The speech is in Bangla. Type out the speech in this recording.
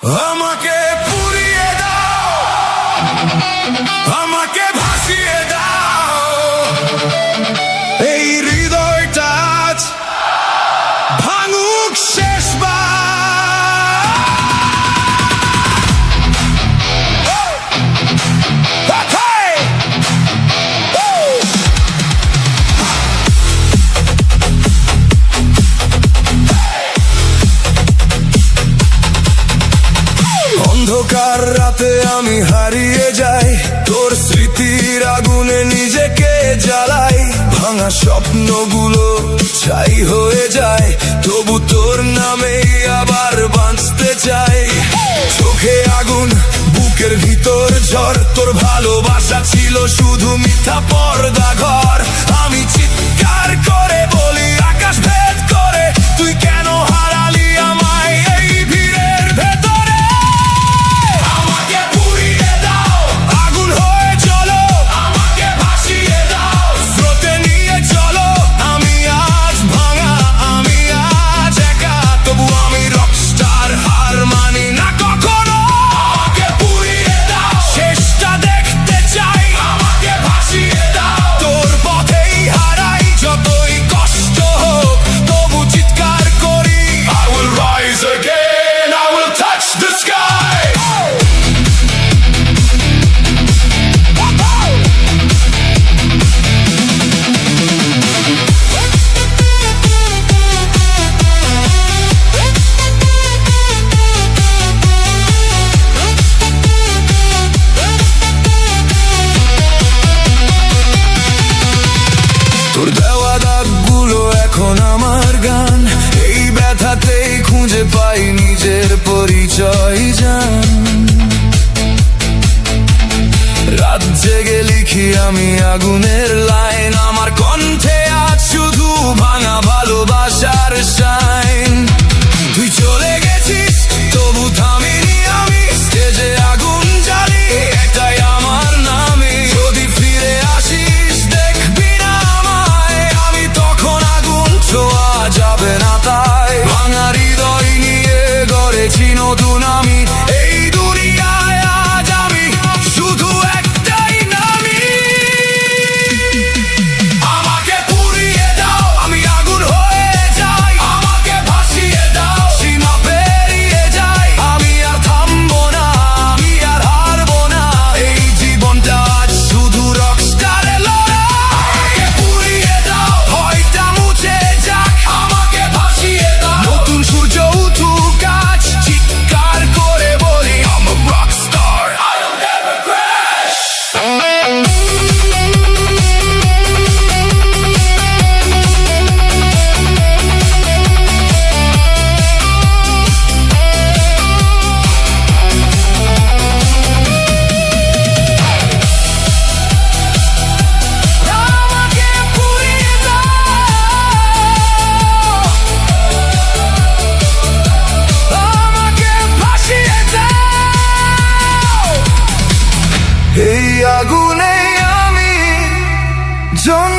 আমাকে পুড়িয়ে দাও, আমাকে ভাসিয়ে দাও, এই হৃদয়টা আজ ভাঙুক শেষবার। অন্ধকার রাতে আমি হারিয়ে যাই, তোর স্মৃতির আগুনে নিজেকে জ্বালাই। ভাঙা স্বপ্নগুলো ছাই হয়ে যায়, তবু তোর নামেই আবার বাঁচতে চাই। চোখে আগুন, বুকের ভিতর ঝড়, তোর ভালোবাসা ছিল শুধু মিথ্যা পর্দা ঘর। আমি চিৎকার করে বলি আকাশ ভেদ করে, তুই কেন হারালি আমায় এই ভিড়ের ভেতরে। আমাকে পুড়িয়ে দাও, আগুন হয়ে চলো, আমাকে ভাসিয়ে দাও, স্রোতে নিয়ে চলো। আমি আজ ভাঙা, আমি আজ একা, তবু আমি রকস্টার, হার মানি না কখনো। আমাকে পুড়িয়ে দাও, শেষটা দেখতে চাই, আমাকে ভাসিয়ে দাও, তোর পথেই হারাই, যতই কষ্ট হোক তবু চিৎকার করি। I will rise again, I will touch the sky. তোর দেওয়া দাগগুলো এখন আমার গান, এই ব্যথাতেই খুঁজে পাই নিজের পরিচয় জান। রাত জেগে লিখি আমি আগুনের লাইন, আমার কণ্ঠে আজ শুধু ভাঙা ভালোবাসার সাইন। তুই চলে গেছিস তবু থামিনি আমি, স্টেজে আগুন জ্বালি এটাই আমার নামে। যদি ফিরে আসিস দেখবি না আমায়, আমি তখন আগুন ছোঁয়া যাবে না তাই। ভাঙা হৃদয় নিয়ে গড়েছি নতুন আমি, এই দুনিয়ায় আজ আমি শুধু একটাই নামি। আমাকে পুড়িয়ে দাও, আমি আগুন হয়ে যাই, আমাকে ভাসিয়ে দাও, সীমা পেরিয়ে যাই। আমি আর থামবো না, আমি আর হারবো না, এই জীবনটা আজ শুধু রকস্টারের লড়াই। আমাকে পুড়িয়ে দাও, ভয়টা মুছে যাক, আমাকে ভাসিয়ে দাও, নতুন সূর্য উঠুক আজ, চিৎকার করে বলি I'm a rock star, I'll never crash. আমাকে পুড়িয়ে দাও, আমাকে ভাসিয়ে দাও, এই আগুনে আমি জন